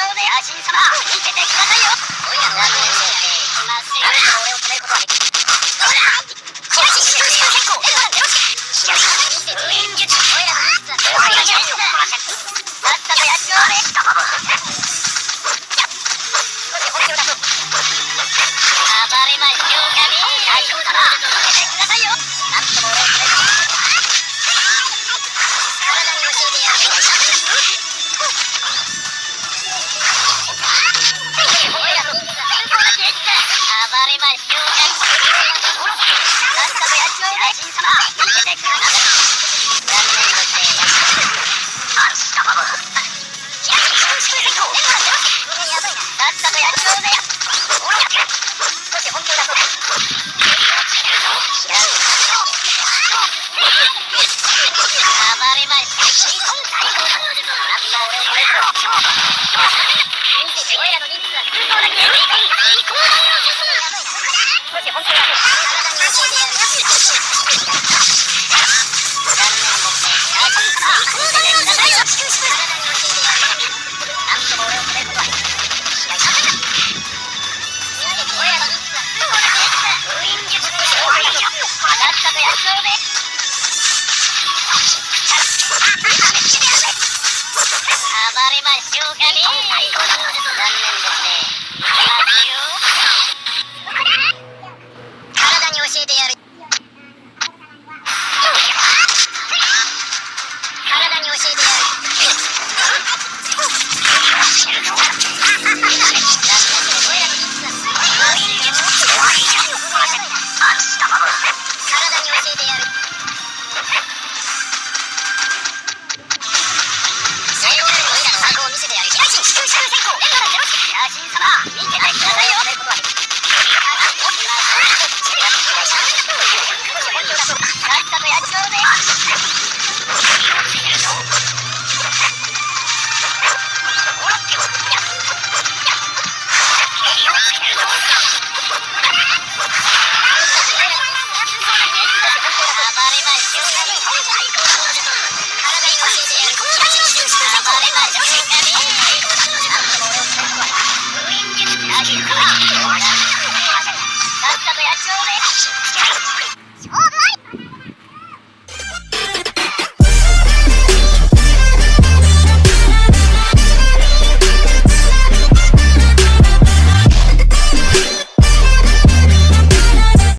うぜ。野心様、見ててくださいよ。おいらの悪いせいでいきますよ。誰も俺を止めることはできない。ほら、キラキ空襲結構。キラキ封印術。おいらの実はおいらじゃないよ。さっさとやっちまえ。少し本気を出そう。暴れましょうかね。大丈夫だな。見ててくださいよ。なんとも俺を止める。体に教えてやる。おいらの実は健康な刑事だ。暴れましょうか。さっさとやっちまえ。野心様、見ててください。残念だぜ。アンスタバブ。キラキ空襲結構。これやばいな。さっさとやっちまうぜ。おら、少し本気を出そう。知らん。暴れましょう。最高だ。なんと俺を止める。おいらの人数は空港だけ。最高だよ。少し本気を出そう。体に教えてやる。残念だぜ。野心様、見ててくださいよ。体に教えてやる。なんとも俺を止めることはできない。おいらの人数は空港だけ。封印術で勝負しろ。さっさとやっちまうぜ。暴れましょうかね。残念ですね。いきますよ。